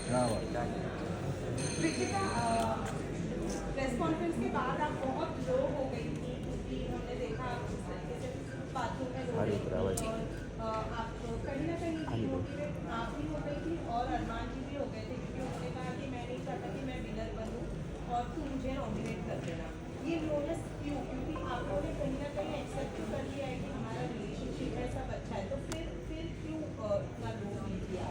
Press conference के बाद आप बहुत लो हो गई थी क्योंकि हमने देखा आप जिस तरीके से बातों में रो गई थी और आप कहीं ना कहीं डिमोटिवेट आप भी हो गई थी और अरमान जी भी हो गए थे क्योंकि उन्होंने कहा कि मैं नहीं चाहता कि मैं विनर बनूं और तू मुझे नॉमिनेट कर देना। ये लोनेस क्यों? क्योंकि आप लोगों ने कहीं ना कहीं एक्सेप्ट कर लिया है कि हमारा रिलेशनशिप है, सब अच्छा है, तो फिर क्यों इतना लो नहीं किया?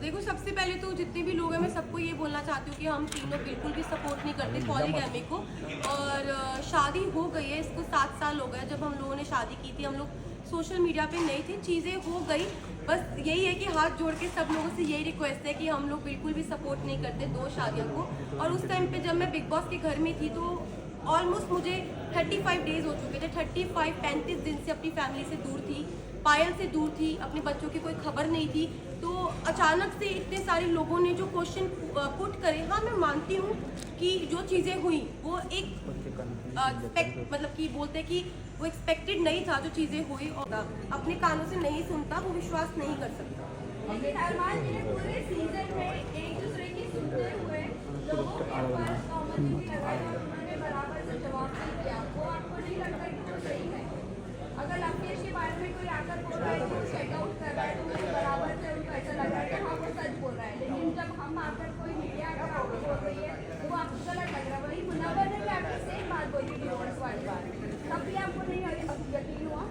देखो, सबसे पहले तो जितने भी लोग हैं मैं सबको ये बोलना चाहती हूँ कि हम तीनों बिल्कुल भी सपोर्ट नहीं करते पॉलीगैमी को। और शादी हो गई है, इसको 7 साल हो गए जब हम लोगों ने शादी की थी। हम लोग सोशल मीडिया पे नहीं थे, चीज़ें हो गई। बस यही है कि हाथ जोड़ के सब लोगों से यही रिक्वेस्ट है कि हम लोग बिल्कुल भी सपोर्ट नहीं करते 2 शादियों को। और उस टाइम पे जब मैं बिग बॉस के घर में थी तो ऑलमोस्ट मुझे 35 डेज हो चुके थे। 35 दिन से अपनी फैमिली से दूर थी, पायल से दूर थी, अपने बच्चों की कोई खबर नहीं थी। तो अचानक से इतने सारे लोगों ने जो क्वेश्चन पुट करे, हाँ मैं मानती हूँ कि जो चीज़ें हुई वो एक मतलब कि बोलते हैं कि वो एक्सपेक्टेड नहीं था जो चीज़ें हुई, और अपने कानों से नहीं सुनता वो विश्वास नहीं कर सकता। लेकिन अरमान जी ने पूरे सीजन में एक दूसरे की सुनते हुए लोगों के ऊपर कॉमेंट लगाई और उन्होंने बराबर से जवाब नहीं दिया। वो आपको नहीं लगता कि वो सही है? अगर लवकेश के बारे में कोई आकर बोल रहा है कि वो चेकआउट कर रहा है तो मुझे बराबर से उनको ऐसा लग रहा है कि हाँ वो सच बोल रहा है। लेकिन जब हम आकर कोई मीडिया आकर आपको बोल रही है तो वो आपको गलत लग रहा है। वही मुनव्वर ने भी आपसे सेम बात बोली डिवोर्स वाली बात, तब भी आपको नहीं यकीन हुआ?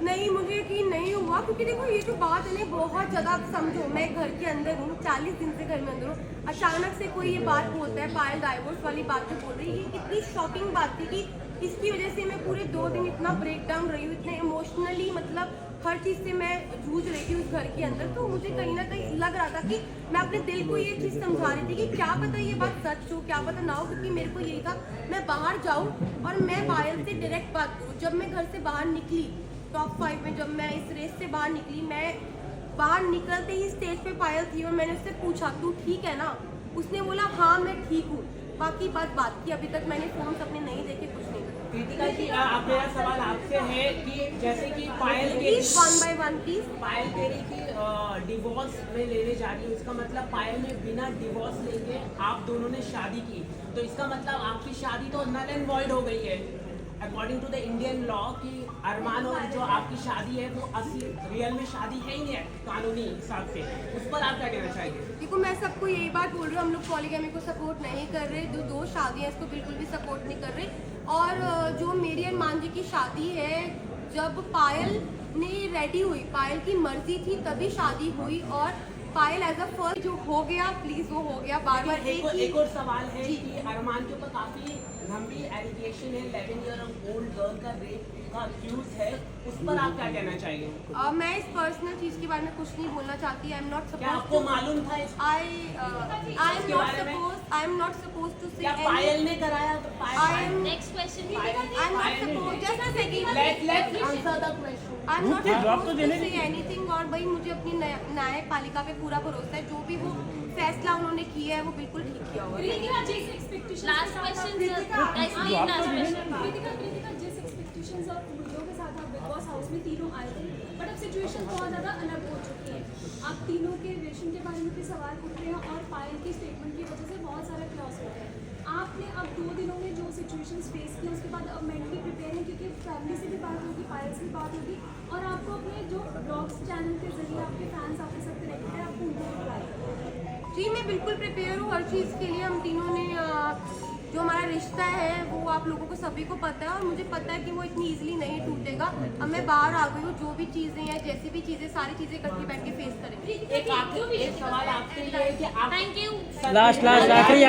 नहीं, मुझे यकीन नहीं हुआ क्योंकि देखो ये जो बात है ना बहुत ज़्यादा, आप समझो मैं घर के अंदर हूँ, 40 दिन से घर में अंदर हूँ, अचानक से कोई ये बात बोलता है, पायल डाइवोर्स वाली बात जो बोल रही है, ये कितनी शॉकिंग बात थी कि इसकी वजह से मैं पूरे 2 दिन इतना ब्रेक डाउन रही हूँ, इतने इमोशनली, मतलब हर चीज़ से मैं जूझ रही थी उस घर के अंदर। तो मुझे कहीं ना कहीं लग रहा था कि मैं अपने दिल को ये चीज़ समझा रही थी कि क्या पता ये बात सच हो, क्या पता ना हो, क्योंकि मेरे को यही था मैं बाहर जाऊँ और मैं पायल से डायरेक्ट बात करूँ। जब मैं घर से बाहर निकली टॉप 5 में, जब मैं इस रेस से बाहर निकली, मैं बाहर निकलते ही स्टेज पे पायल थी और मैंने उससे पूछा तू ठीक है ना? उसने बोला हाँ मैं ठीक हूँ। बाकी बात की, अभी तक मैंने फोन अपने नहीं देखे, कुछ नहीं करा। कृतिका जी, अब मेरा सवाल आपसे है कि जैसे कि पायल के वन बाय वन प्लीज। पायल तेरी की डिवोर्स में लेने जा रही है, इसका मतलब पायल ने बिना डिवोर्स लेके आप दोनों ने शादी की, तो इसका मतलब आपकी शादी तो नल एंड वॉइड हो गई है according to the Indian law कि अरमान और जो आपकी शादी है वो असली रियल में शादी है ही नहीं है कानूनी हिसाब से। उस पर आप क्या कहना चाहेंगे? देखो, मैं सबको यही बात बोल रही हूँ, हम लोग पॉलीगैमी को सपोर्ट नहीं कर रहे, जो 2 शादियाँ इसको बिल्कुल भी सपोर्ट नहीं कर रहे। और जो मेरी अरमान जी की शादी है, जब पायल ने रेडी हुई, पायल की मर्जी थी तभी शादी हुई, और पायल एज अ फर्स्ट जो हो गया, प्लीज वो हो गया। बार बार एक और सवाल है कि अरमान के ऊपर काफी गंभीर एलिगेशन है, 11 ईयर ओल्ड गर्ल का रेप का एक्यूज है, उस पर आप क्या कहना चाहिए? मैं इस पर्सनल चीज के बारे में कुछ नहीं बोलना चाहती। I am not supposed. क्या आपको मालूम था I am not supposed to say Payal ने कराया? तो Payal next question I am not supposed just a second let answer the question. I am not supposed to say anything. और भाई मुझे अपनी न्यायपालिका पे पूरा भरोसा है, जो भी वो फैसला उन्होंने किया है वो बिल्कुल ठीक किया होगा। लास्ट क्वेश्चन कृतिका, जिस एक्सपेक्टेशंस और उम्मीदों के साथ आप बिग बॉस हाउस में तीनों आए थे, बट अब सिचुएशन बहुत ज़्यादा अलग हो चुकी है। आप तीनों के रिलेशन के बारे में भी सवाल उठ रहे हैं और पायल की स्टेटमेंट की वजह से बहुत सारे क्लॉस हो गए हैं। आपने अब 2 दिनों में जो सिचुएशंस फेस किया उसके बाद अब मेंटली प्रिपेयर हैं, क्योंकि फैमिली से भी बात होगी, पायल से भी बात होगी, और आपको अपने जो ब्लॉग्स चैनल के जरिए आपके फैंस आपके साथ कनेक्टेड है, आपको उनको रिप्लाई करना। जी, मैं बिल्कुल प्रिपेयर हूँ हर चीज़ के लिए। हम तीनों ने जो हमारा रिश्ता है वो आप लोगों को सभी को पता है, और मुझे पता है कि वो इतनी इजीली नहीं टूटेगा। अब मैं बाहर आ गई हूँ, जो भी चीज़ें हैं, जैसी भी चीज़ें, सारी चीज़ें इकट्ठी बैठ के फेस करेंगे। एक सवाल आपसे ये है कि आप थैंक यू। लास्ट आखिरी